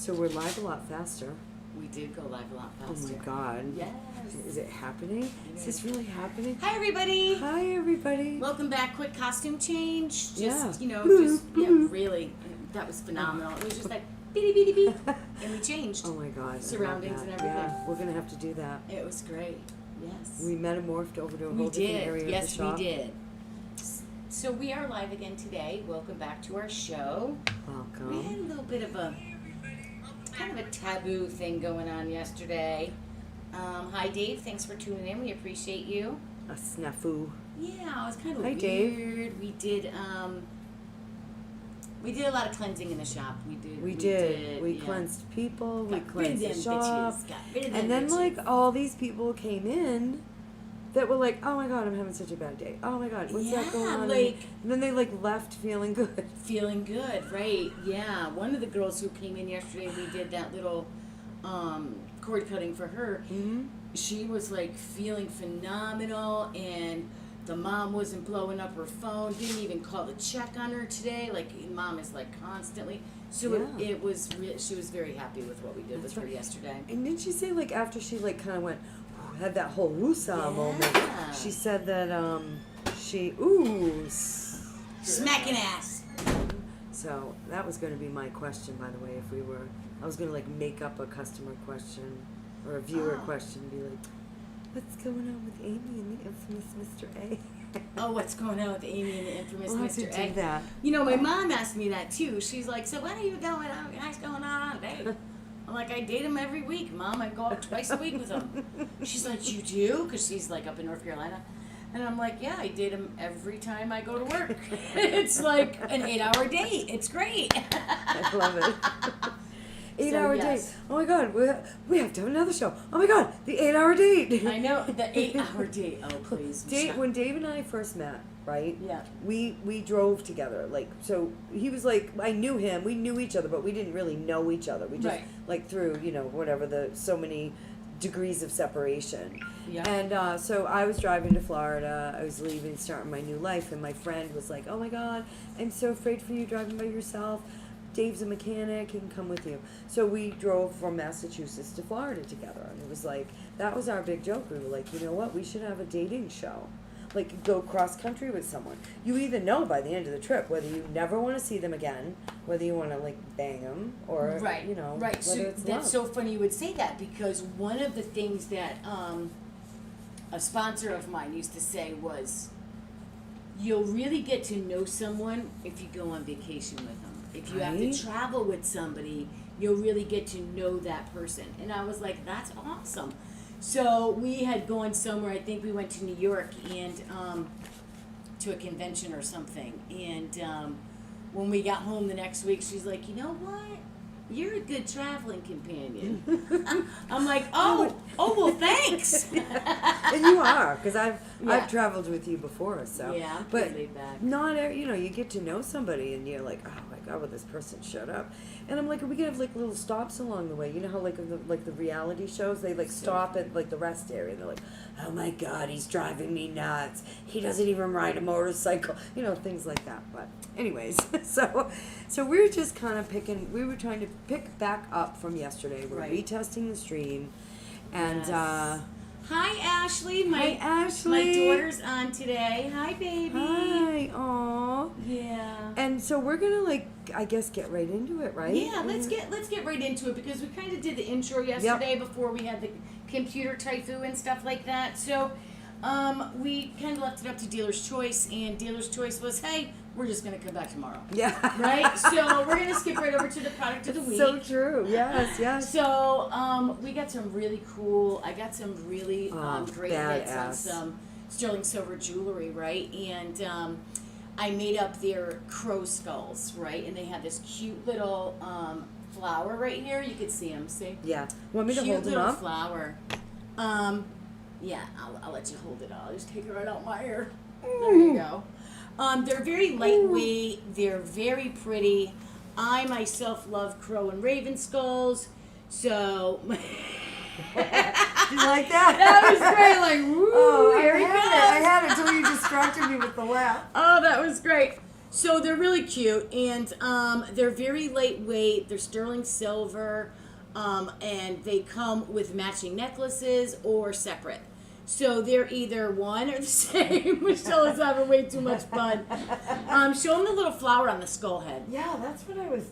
So we're live a lot faster. We did go live a lot faster. Oh my God. Yes. Is it happening? Is this really happening? Hi, everybody. Hi, everybody. Welcome back. Quick costume change. Just, Yeah. really. That was phenomenal. It was just like, beep, beep, beep, beep. And we changed. Oh my God. Surroundings and everything. Yeah, we're going to have to do that. It was great. Yes. We metamorphed over to a We whole different did. area Yes, of the shop. we did. So we are live again today. Welcome back to our show. Welcome. We had a little bit of a kind of a taboo thing going on yesterday. Hi, Dave. Thanks for tuning in. We appreciate you. A snafu. Yeah, it was kind of Hi, weird. Dave. We did a lot of cleansing in the shop. We We yeah. cleansed people. We Got rid of cleansed the them shop. bitches. Got rid of them And then, bitches. like, all these people came in that were like, oh my God, I'm having such a bad day. Oh my God, what's that going on? like And then they, like, left feeling good. feeling good, right? Yeah. One of the girls who came in yesterday, we did that little cord cutting for her. Mm-hmm. She was like feeling phenomenal, and the mom wasn't blowing up her phone. Didn't even call to check on her today. Like, mom is like constantly. So Yeah. it was. She was very happy with what we did with her yesterday. And didn't she say, like, after she, like, kind of went, had that whole woosah Yeah. moment, she said that, Smacking ass. So that was going to be my question, by the way, if we were, I was going to, like, make up a customer question or a viewer question and be like, what's going on with Amy and the infamous Mr. A? Oh, what's going on with Amy and the infamous We'll have to Mr. do A? that. You know, my mom asked me that too. She's like, so what are you doing? What's going on today? I'm like, I date him every week, Mom. I go out twice a week with him. She's like, you do? Because she's like up in North Carolina. And I'm like, yeah, I date him every time I go to work. It's like an 8-hour date. It's great. I love it. 8-hour yes. date. Oh my God, we have to have another show. Oh my God, the 8-hour date. I know, the 8-hour date. Oh, please. When Dave and I first met, right? Yeah. We drove together. Like, so he was like, I knew him. We knew each other, but we didn't really know each other. We just, Right. like, through, whatever so many degrees of separation. Yeah. And so I was driving to Florida. I was leaving, starting my new life, and my friend was like, oh my God, I'm so afraid for you driving by yourself. Dave's a mechanic, he can come with you. So we drove from Massachusetts to Florida together, and it was like, that was our big joke. We were like, you know what, we should have a dating show. Like, go cross country with someone. You either know by the end of the trip whether you never want to see them again, whether you want to, like, bang them, or, right. whether So it's that's love. so funny you would say that, because one of the things that a sponsor of mine used to say was, you'll really get to know someone if you go on vacation with them. If you have Right. to travel with somebody, you'll really get to know that person. And I was like, that's awesome. So we had gone somewhere, I think we went to New York and to a convention or something. And when we got home the next week, she's like, you know what? You're a good traveling companion. I'm like, oh, well, thanks. And you are, because Yeah. I've traveled with you before, so. Yeah, I'm but pretty laid back. not, you get to know somebody, and you're like, oh my God, will this person shut up? And I'm like, we can have like little stops along the way. You know how like the reality shows, they like stop at like the rest area. They're like, oh my God, he's driving me nuts. He doesn't even ride a motorcycle. Things like that. But anyways, so we're just kind of we were trying to pick back up from yesterday. We're Right. retesting the stream. And Yes. Hi, Ashley. Hi, Ashley. My daughter's on today. Hi, baby. Hi, aw. Yeah. And so we're gonna I guess get right into it, right? Yeah, let's get right into it, because we kind of did the intro yesterday before we had the computer typhoon and stuff like that. So we kind of left it up to dealer's choice, and dealer's choice was, hey, we're just going to come back tomorrow. Yeah. Right? So we're going to skip right over to the product of the week. So true. Yes. So we got some really cool, I got some really great hits on badass. some sterling silver jewelry, right? And I made up their crow skulls, right? And they have this cute little flower right here. You can see them, see? Yeah. Want me to Cute hold them little up? flower. Yeah, I'll let you hold it. I'll just take it right out my hair. There you go. They're very lightweight. They're very pretty. I myself love crow and raven skulls, so. Did you like that? That was great. Like, woo, Oh, here he I goes. had it until you distracted me with the laugh. Oh, that was great. So they're really cute, and they're very lightweight. They're sterling silver, and they come with matching necklaces or separate. So they're either one or the same. Michelle is having way too much fun. Show them the little flower on the skull head. Yeah, that's what I was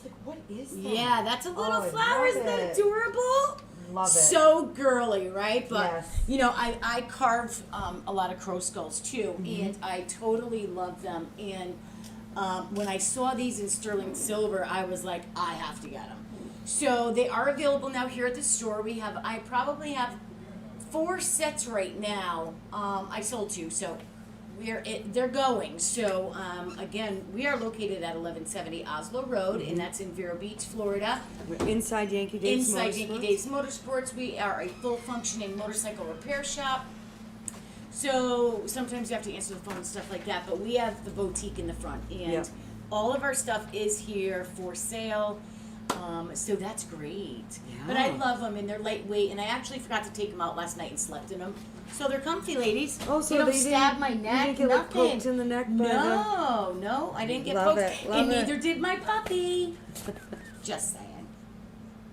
like, what is that? Yeah, that's a little I flower. love Isn't that it. adorable? Love it. So girly, right? But, Yes. you know, I carve a lot of crow skulls too, Mm-hmm. and I totally love them. And when I saw these in sterling silver, I was like, I have to get them. So they are available now here at the store. I probably have 4 sets right now. I sold 2, so they're going. So again, we are located at 1170 Oslo Road, and that's in Vero Beach, Florida. We're inside Yankee Days Inside Motorsports. Yankee Days Motorsports, we are a full functioning motorcycle repair shop. So sometimes you have to answer the phone and stuff like that, but we have the boutique in the front, and Yep. all of our stuff is here for sale. So that's great. But I Yeah. love them, and they're lightweight, and I actually forgot to take them out last night and slept in them. So they're comfy, ladies. Oh, so they don't they stab didn't- my you neck, didn't get, like, nothing. poked in the neck by No, I didn't get Love poked, it, love and it. neither did my puppy. Just saying.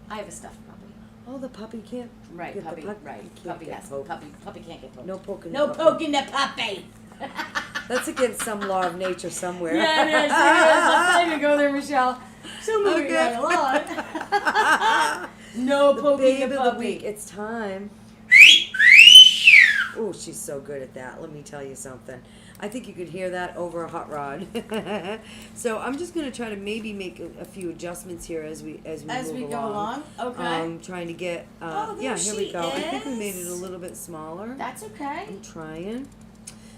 I have a stuffed puppy. Oh, the puppy can't. Right, get puppy, the right. Can't Puppy get has poked. puppy can't get poked. No poking. No the puppy. poking the puppy. That's against some law of nature somewhere. Yeah, it is. Let's not even go there, Michelle. So moving Okay. right along. No poking Babe the of the puppy. week. It's time. Oh, she's so good at that. Let me tell you something. I think you could hear that over a hot rod. So I'm just going to try to maybe make a few adjustments here as we As move we along. go along, okay. Trying to get. Oh, there yeah, here we she go. I think we made it a is. little bit smaller. That's okay. I'm trying.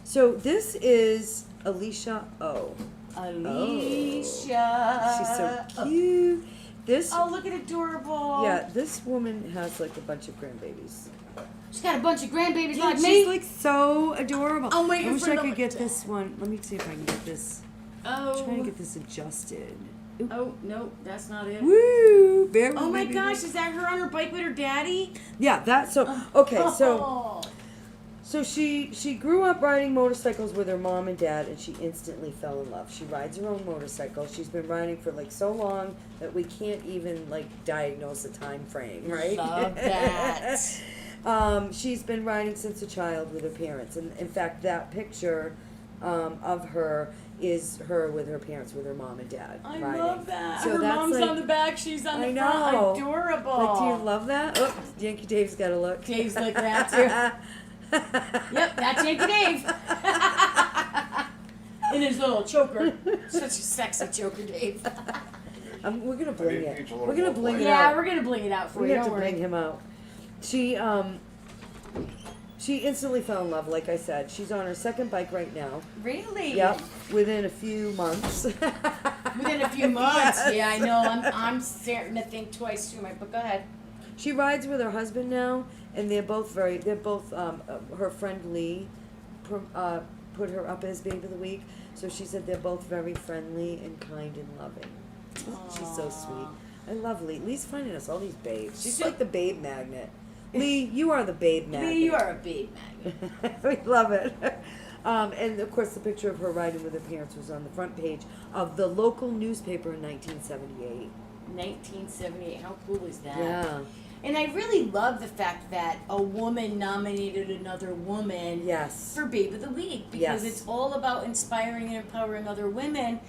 So this is Aleshia O. Alicia. She's so cute. This. Oh, look at adorable. Yeah, this woman has like a bunch of grandbabies. She's got a bunch of grandbabies Yeah, like she's me. like so adorable. I'm waiting I wish for I the- could get this one. Let me see if I can get this. I'm trying to Oh. get this adjusted. Ooh. Oh, no, that's not it. Woo! Bear Oh with my me, gosh, baby. is that her on her bike with her daddy? Yeah, that's so. Okay, so Oh. so she grew up riding motorcycles with her mom and dad, and she instantly fell in love. She rides her own motorcycle. She's been riding for like so long that we can't even like diagnose a time frame, right? Love that. She's been riding since a child with her parents, and in fact, that picture of her is her with her parents, with her mom and dad I riding. love that. So her that's mom's like, on the back, she's on the I front. know. Adorable. Like, do you love that? Oh, Yankee Dave's got to look. Dave's like that too. Yep, that's Yankee Dave. In his little choker. Such a sexy choker, Dave. We're gonna bling Maybe it. it's a little We're gonna more bling it Yeah, out. we're gonna bling it out for We you. have to Don't bring worry. him out. She instantly fell in love. Like I said, she's on her second bike right now. Really? Yep, within a few months. Within a few months. Yes. Yeah, I know. I'm starting to think twice through my book. Go ahead. She rides with her husband now, and they're both her friend Lee put her up as Babe of the Week. So she said they're both very friendly and kind and loving. She's so sweet. I love Lee. Lee's finding us all these babes. She's So- like the babe magnet. Lee, you are the babe magnet. Lee, you are a babe magnet. We love it. And of course, the picture of her riding with her parents was on the front page of the local newspaper in 1978. 1978. How cool is that? Yeah. And I really love the fact that a woman nominated another woman Yes. for Babe of the Week, because Yes. it's all about inspiring and empowering other women.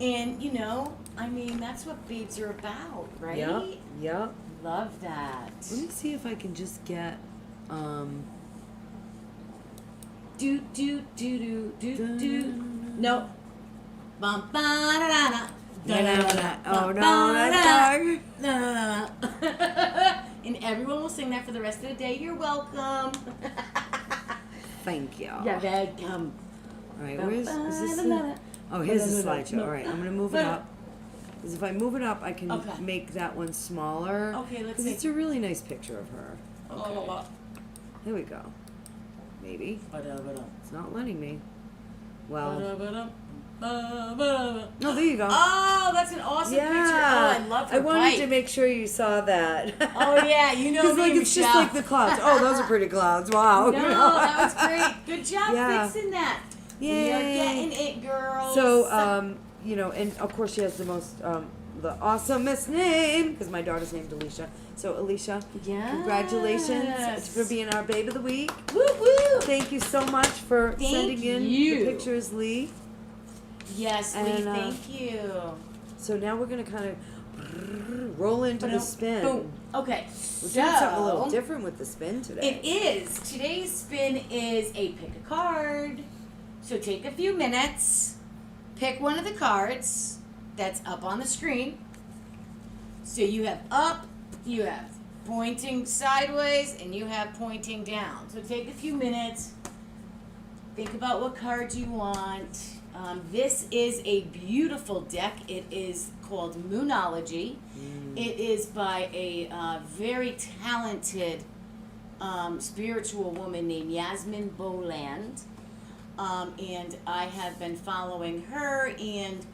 And, you know, I mean, that's what babes are about, right? Yep. Yep. Love that. Let me see if I can just get. Do, do, do, do, do, do. No. Bum, ba, da, da, da. Da, da, da, da. Oh Bum, no, ba, that's da, dark. da, da, da. And everyone will sing that for the rest of the day. You're welcome. Thank you. You're welcome. All right, where's is this? Oh, here's the slideshow. All right, I'm gonna move it up. Because if I move it up, I can Okay. make that one smaller. Okay, let's Because see. it's a really nice picture of her. Oh. Here we go. Maybe. It's not letting me. Well, no, there you go. Oh, that's an awesome picture. Oh, I love her I wanted bike. to make sure you saw that. Oh yeah, you know Because me, like it's just Michelle. like the clouds. Oh, those are pretty clouds. Wow. No, you know? that was great. Good job Yeah. fixing that. Yay. We are getting it, girls. So, you know, and of course she has the most, the awesomest name, because my daughter's named Aleshia. So, Aleshia, Yes. congratulations for being our Babe of the Week. Woo woo. Thank you so much for Thank sending in you. the pictures, Lee. Yes, Lee, And, thank you. So now we're going to kind of roll into the spin. Boom. Okay, We're doing something a little different with the spin today. It is. Today's spin is a pick a card. So take a few minutes, pick one of the cards that's up on the screen. So you have up, you have pointing sideways, and you have pointing down. So take a few minutes, think about what card you want. This is a beautiful deck. It is called Moonology. It is by a very talented spiritual woman named Yasmin Boland. And I have been following her, and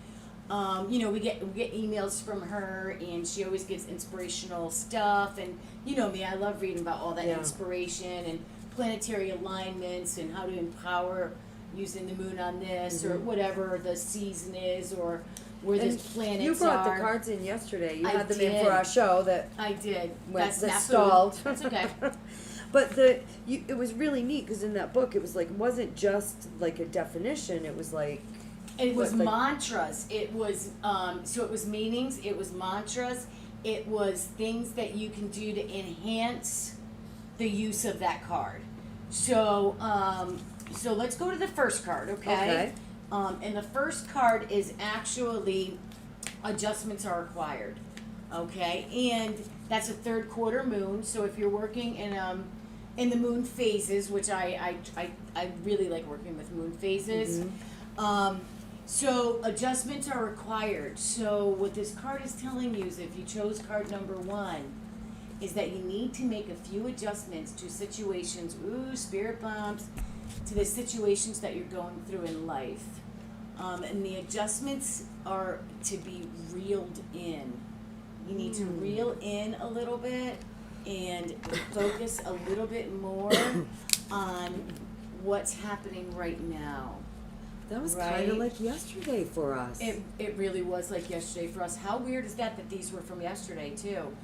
you know, we get emails from her, and she always gives inspirational stuff. And you know me, I love reading about all that inspiration and planetary alignments and how to empower using the moon on this or whatever the season is or where the planets are. You brought the cards in yesterday. You I had them in did. for our show that I did. went, That's that snafu. stalled. That's okay. But it was really neat because in that book it was like, it wasn't just like a definition. It was like It was like mantras. It was so it was meanings. It was mantras. It was things that you can do to enhance the use of that card. So so let's go to the first card, okay? And the first card is actually adjustments are required, okay? And that's a third quarter moon. So if you're working in the moon phases, which I really like working with moon phases. So adjustments are required. So what this card is telling you is if you chose card number 1, is that you need to make a few adjustments to situations, spirit bumps, to the situations that you're going through in life. And the adjustments are to be reeled in. You need to reel in a little bit and focus a little bit more on what's happening right now. that was kind of like yesterday for us. It really was like yesterday for us. How weird is that these were from yesterday too?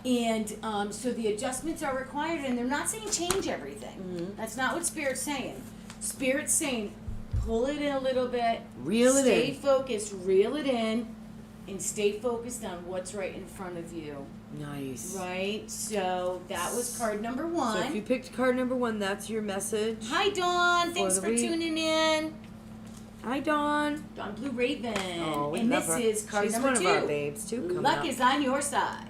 And so the adjustments are required, and they're not saying change everything. That's not what Spirit's saying. Spirit's saying pull it in a little bit, Reel it stay in. focused, reel it in, and stay focused on what's right in front of you. Nice. Right? So that was card number 1. So if you picked card number 1, that's your message. Hi, Dawn. Thanks the for week. tuning in. Hi, Dawn. Dawn Blue Raven. Oh, we and love this her. is card She's number one 2. of our babes too. Coming Luck up. is on your side.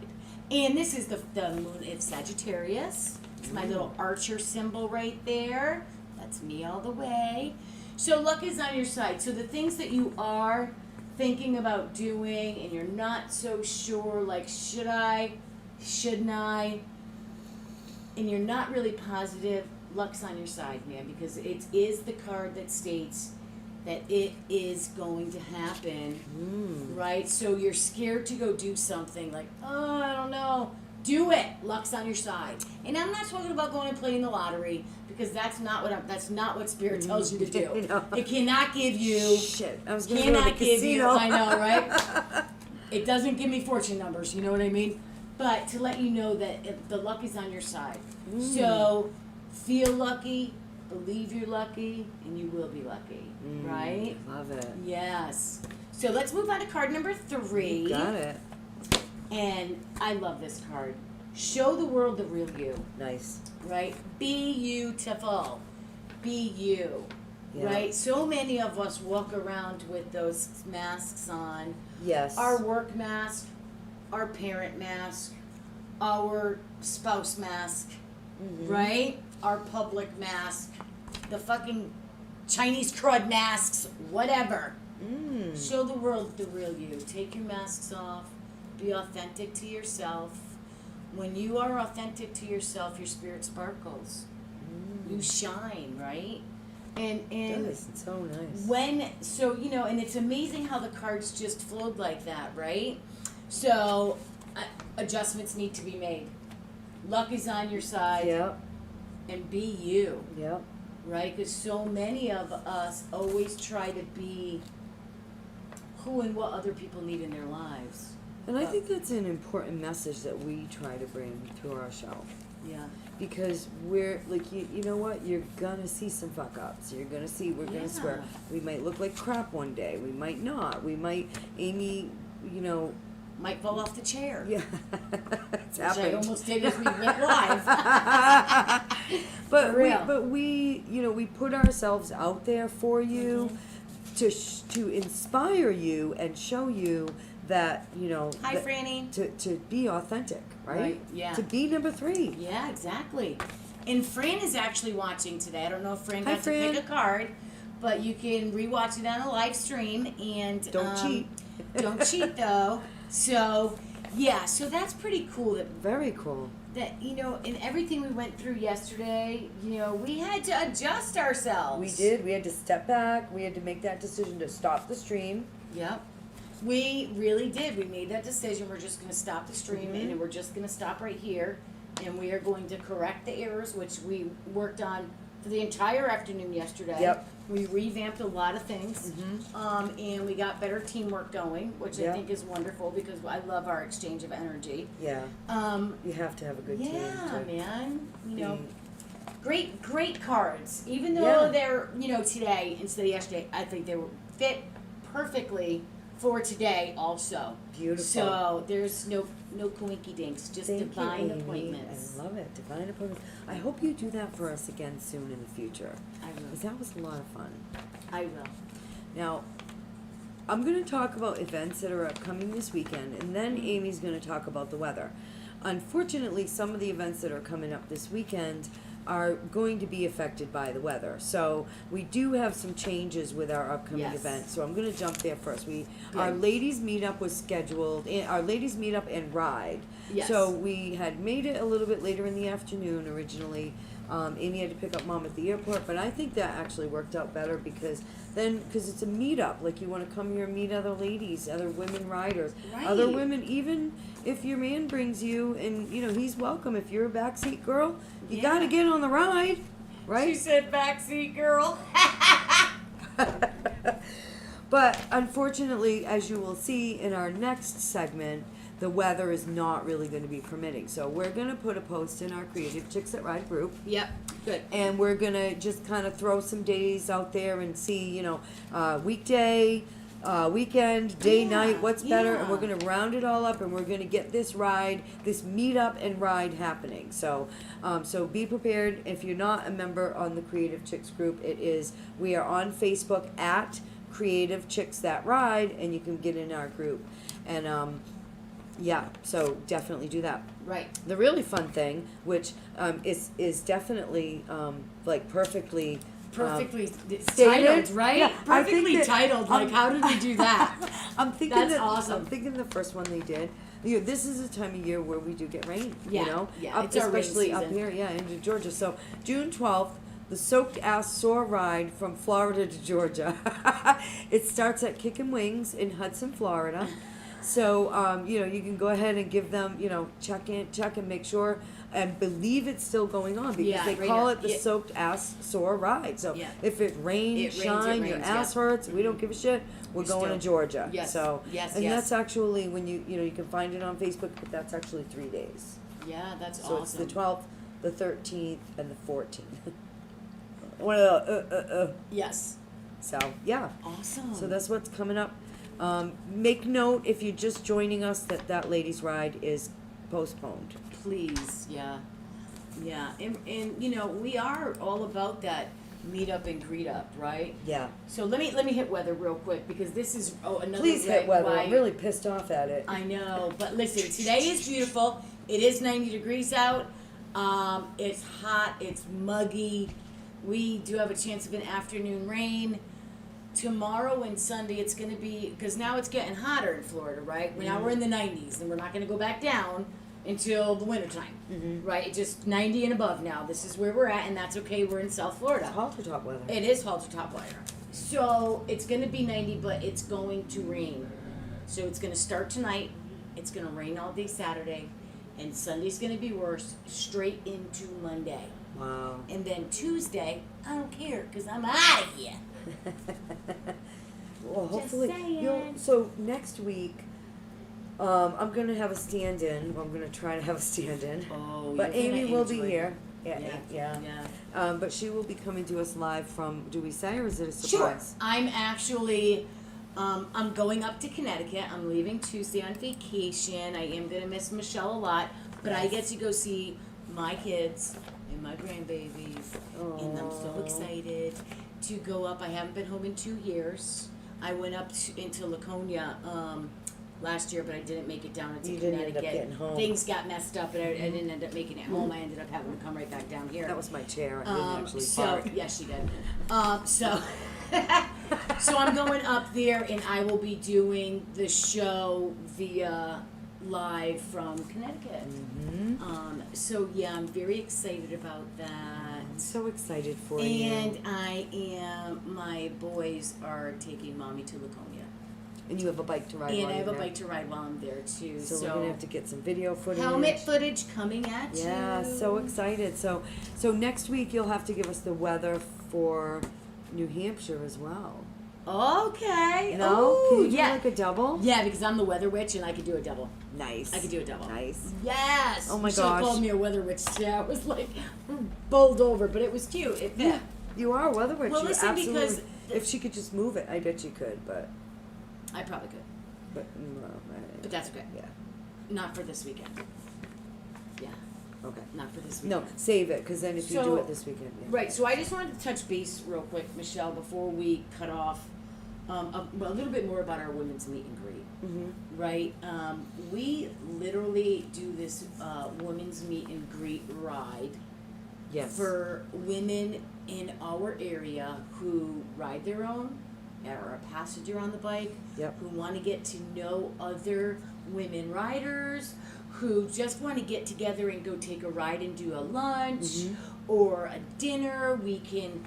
And this is the moon of Sagittarius. It's my little archer symbol right there. That's me all the way. So luck is on your side. So the things that you are thinking about doing and you're not so sure, like should I, shouldn't I, and you're not really positive, luck's on your side, man, because it is the card that states that it is going to happen, right? So you're scared to go do something like, oh, I don't know. Do it. Luck's on your side. And I'm not talking about going and playing the lottery because that's not what Spirit tells you to do. No. It cannot give you. Shit, I was going to go to the Cannot give you. casino. I know, right? It doesn't give me fortune numbers. You know what I mean? But to let you know that the luck is on your side. So feel lucky, believe you're lucky, and you will be lucky. Right? Love it. Yes. So let's move on to card number 3. You got it. And I love this card. Show the world the real you. Nice. Right? Be beautiful. Be you. Yeah. Right? So many of us walk around with those masks on. Yes. Our work mask, our parent mask, our spouse mask, right? Our public mask, the fucking Chinese crud masks, whatever. Show the world the real you. Take your masks off. Be authentic to yourself. When you are authentic to yourself, your spirit sparkles. You shine, right? And It's so nice. and it's amazing how the cards just flowed like that, right? So adjustments need to be made. Luck is on your side. Yep. And be you. Yep. right? Because so many of us always try to be who and what other people need in their lives. And I think that's an important message that we try to bring through our show. Yeah. Because we're, like, you know what? You're gonna see some fuck ups. We're gonna swear. We might look like crap one day. We might not. We might, Amy, you know. Might fall off the chair. Yeah. It's which happened. I almost did as we went live. But For real. we, you know, we put ourselves out there for you to inspire you and show you that, you know. Hi, that, Franny. to be authentic, right? Yeah. To be number 3. Yeah, exactly. And Fran is actually watching today. I don't know if Fran Hi, got Fran. to pick a card, but you can rewatch it on a live stream. And Don't cheat. Don't cheat, though. So, yeah, so that's pretty cool Very cool. that, you know, in everything we went through yesterday, you know, we had to adjust ourselves. We did. We had to step back. We had to make that decision to stop the stream. Yep. We really did. We made that decision. We're just going to stop the stream and we're just going to stop right here. And we are going to correct the errors, which we worked on for the entire afternoon yesterday. Yep. We revamped a lot of things. And we got better teamwork going, which I Yep. think is wonderful because I love our exchange of energy. Yeah. You have to have a good team. Yeah, man. You know, be- great cards. Even though Yeah. they're, you know, today instead of yesterday, I think they were fit perfectly for today also. Beautiful. So there's no coinky dinks, just Thank divine you, Amy. appointments. I love it. Divine appointments. I hope you do that for us again soon in the future. I Because will. that was a lot of fun. I will. Now, I'm going to talk about events that are upcoming this weekend, and then Amy's going to talk about the weather. Unfortunately, some of the events that are coming up this weekend are going to be affected by the weather. So we do have some changes with our upcoming Yes. events. So I'm going to jump there first. Good. Our ladies meetup was scheduled, our ladies meetup and ride. Yes. So we had made it a little bit later in the afternoon originally. Amy had to pick up Mom at the airport, but I think that actually worked out better because it's a meetup. Like, you want to come here and meet other ladies, other women riders, other Right. women. Even if your man brings you, and you know he's welcome. If you're a backseat girl, you got to get on the ride, right? She said backseat girl. But unfortunately, as you will see in our next segment, the weather is not really going to be permitting. So we're going to put a post in our Creative Chicks That Ride group. Yep. Good. And we're going to just kind of throw some days out there and see, you know, weekday, weekend, day, Yeah, night, what's better. And yeah. we're going to round it all up and we're going to get this ride, this meetup and ride happening. So, so be prepared. If you're not a member on the Creative Chicks group, we are on Facebook at Creative Chicks That Ride, and you can get in our group. And, yeah, so definitely do that. Right. The really fun thing, which is definitely like perfectly Stated, stated, right? yeah, I think Perfectly that- titled. Like, how did we do that? I'm thinking That's that, awesome. I'm thinking the first one they did. You know, this is a time of year where we do get rain. Yeah, You know, yeah, it's our rain especially up season. here, yeah, into Georgia. So June 12th. The Soaked Ass Sore Ride from Florida to Georgia. It starts at Kickin' Wings in Hudson, Florida. So, you know, you can go ahead and give them, you know, check and make sure and believe it's still going on because Yeah, they right call now. it the Yeah. Soaked Ass Sore Ride. So Yeah. if it rains, It rains, shine, it your rains, ass yeah. hurts, we don't give a shit. We're You're going to still- Georgia. Yes. So, Yes, and yes. that's actually when you know, you can find it on Facebook, but that's actually 3 days. Yeah, that's So awesome. it's the 12th, the 13th, and the 14th. One of the, Yes. So, yeah. Awesome. So that's what's coming up. Make note, if you're just joining us, that ladies' ride is postponed. Please, yeah. Yeah. And you know, we are all about that meet up and greet up, right? Yeah. So let me hit weather real quick because this is another Please way hit weather. why- I'm really pissed off at it. I know, but listen, today is beautiful. It is 90 degrees out. It's hot. It's muggy. We do have a chance of an afternoon rain. Tomorrow and Sunday, it's going to be, because now it's getting hotter in Florida, right? Now we're in the 90s, and we're not going to go back down until the wintertime, right? Just 90 and above now. This is where we're at, and that's okay. We're in South Florida. Halter top weather. It is halter top weather. So it's going to be 90, but it's going to rain. So it's going to start tonight. It's going to rain all day Saturday, and Sunday's going to be worse straight into Monday. Wow. And then Tuesday, I don't care because I'm out of here. Well, Just hopefully saying. So next week, I'm gonna have a stand-in. Well, I'm gonna try to have a stand-in. Oh, But you're Amy gonna will be enjoy here. it. Yeah. Yeah. But she will be coming to us live from. Do we say, or is it a Sure. surprise? I'm actually, I'm going up to Connecticut. I'm leaving Tuesday on vacation. I am gonna miss Michelle a lot, but I Yes. get to go see my kids and my grandbabies, and I'm so Aw. excited to go up. I haven't been home in 2 years. I went up into Laconia last year, but I didn't make it down into You didn't Connecticut. end up getting home. Things got messed up, and I didn't end up making it home. I ended up having to come right back down here. That was my chair. I didn't actually So park. yes, she did. So so I'm going up there, and I will be doing the show via live from Connecticut. So yeah, I'm very excited about that. I'm so excited for And you. my boys are taking mommy to Laconia. And you have a bike to ride. And while I have a you're there. bike to ride while I'm there too. So we're gonna have to get some video footage. helmet footage coming at you. Yeah, so excited. So next week you'll have to give us the weather for New Hampshire as well. Okay. No? Ooh, Can you do yeah. like a double? Yeah, because I'm the weather witch and I could do a double. Nice. I could do a double. Nice. Yes. Oh my Michelle gosh. called me a weather witch today. I was like bowled over, but it was cute. It fit. Yeah. You are a weather witch. Well, You listen, absolutely, because if she could just move it, I bet you could, but I probably could, but that's okay. yeah. Not for this weekend. Yeah, Okay. not for this weekend. No, save it, because then if you do So- it this weekend, yeah. Right. So I just wanted to touch base real quick, Michelle, before we cut off. A little bit more about our women's meet and greet. Mm-hmm. Right. We literally do this women's meet and greet ride Yes. for women in our area who ride their own, or a passenger on the bike, Yep. who want to get to know other women riders, who just want to get together and go take a ride and do a lunch Mhm. or a dinner. We can,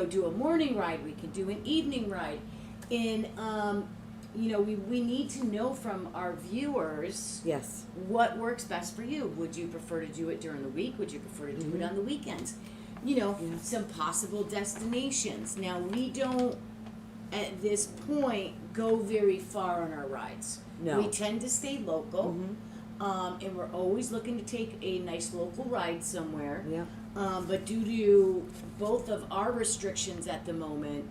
do a morning ride. We can do an evening ride. And, we need to know from our viewers Yes. what works best for you. Would you prefer to do it during the week? Would you prefer to do it Mhm. on the weekends? Some possible destinations. Now, we don't, at this point, go very far on our rides. No. We tend to stay local, Mhm. and we're always looking to take a nice local ride somewhere. Yeah. But due to both of our restrictions at the moment,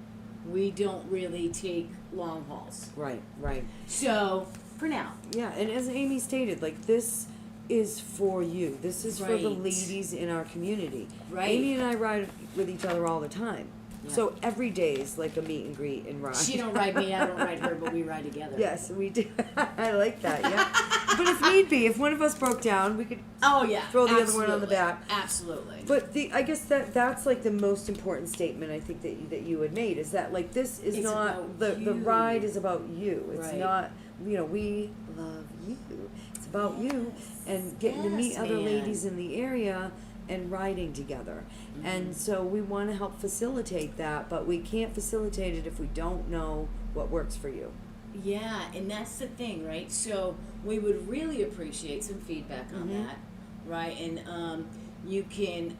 we don't really take long hauls. Right. Right. So, for now. Yeah, and as Amy stated, like, this is for you. This is for the Right. ladies in our community. Right. Amy and I ride with each other all the time. Yeah. So every day is like a meet and greet and ride. She don't ride me, I don't ride her, but we ride together. Yes, we do. I like that, yeah. But if need be, if one of us broke down, we could Oh, yeah. throw the other one on the absolutely. back. Absolutely. But I guess that's like the most important statement I think that you had made, is that like this is It's not about the you. ride is about you. It's Right. not, we love you. It's about you and getting to meet Yes, other man. ladies in the area and riding together. Mm-hmm. And so we want to help facilitate that, but we can't facilitate it if we don't know what works for you. Yeah, and that's the thing, right? So we would really appreciate some feedback on Mhm. that, right? And you can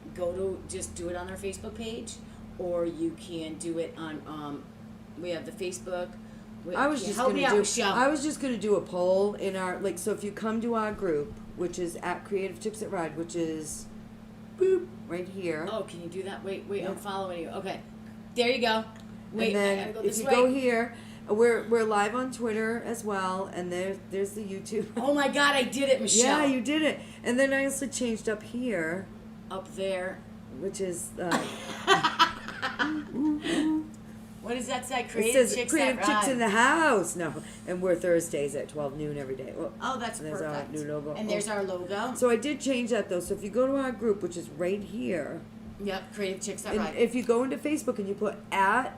just do it on our Facebook page, or you can do it on, we have the Facebook. I was just help me gonna out, do. Michelle. I was just gonna do a poll in our so if you come to our group, which is at Creative Chicks That Ride, which is boop right here. Oh, can you do that? Wait, Yeah. I'm following you. Okay, there you go. Wait, and I then gotta go if this you way. go here, we're live on Twitter as well, and there's the YouTube. Oh my God, I did it, Michelle. Yeah, you did it. And then I also changed up here, Up there. which is What does that say? it Creative says Chicks Creative That Chicks Ride. in the House. No, and we're Thursdays at 12 noon every day. Well, Oh, that's there's perfect. our new logo. And there's our logo. So I did change that though. So if you go to our group, which is right here, Yep, Creative Chicks That and Ride. if you go into Facebook and you put at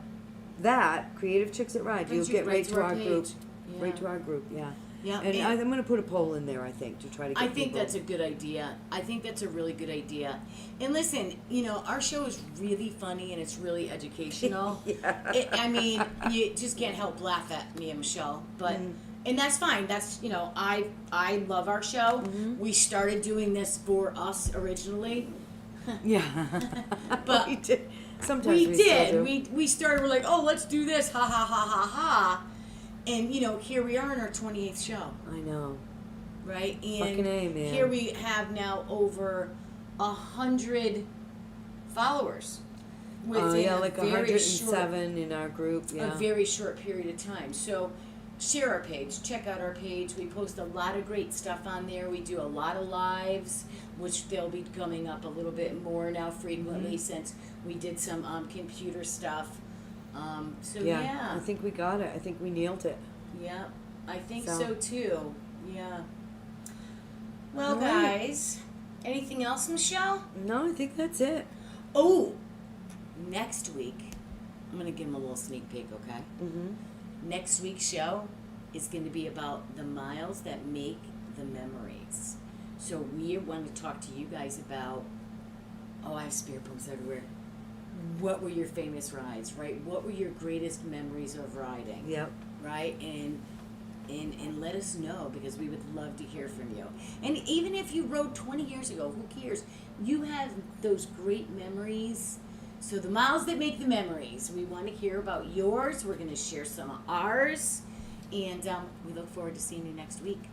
that Creative Chicks That Ride, you'll Brings you get right to our group. page. Right Yeah. to our group, yeah. Yeah, And I'm going to put a poll in there, I think, to try to get I think people. that's a good idea. I think that's a really good idea. And listen, our show is really funny and it's really educational. Yeah. I mean, you just can't help laugh at me and Michelle, but and that's fine. That's I love our show. Mm-hmm. We started doing this for us originally. Yeah. But we did. Sometimes we we did. Still do. We started. We're like, oh, let's do this. Ha ha ha ha ha. And here we are in our 28th show, I know. right? And Fucking A, man. here we have now over 100 followers within Yeah, like a very 107 in our group. Yeah. a very short period of time. So share our page, check out our page. We post a lot of great stuff on there. We do a lot of lives, which they'll be coming up a little bit more now frequently since we did some computer stuff. So yeah. I think we got it. I think we nailed it. Yeah, I think So. so too. Yeah. Well, All right. guys, anything else, Michelle? No, I think that's it. Oh, next week, I'm going to give them a little sneak peek, okay? Mm-hmm. Next week's show is going to be about the miles that make the memories. So we want to talk to you guys about, I have spirit bumps everywhere. What were your famous rides, right? What were your greatest memories of riding? Yep. Right? And let us know, because we would love to hear from you. And even if you rode 20 years ago, who cares? You have those great memories. So the miles that make the memories, we want to hear about yours. We're going to share some of ours. And we look forward to seeing you next week.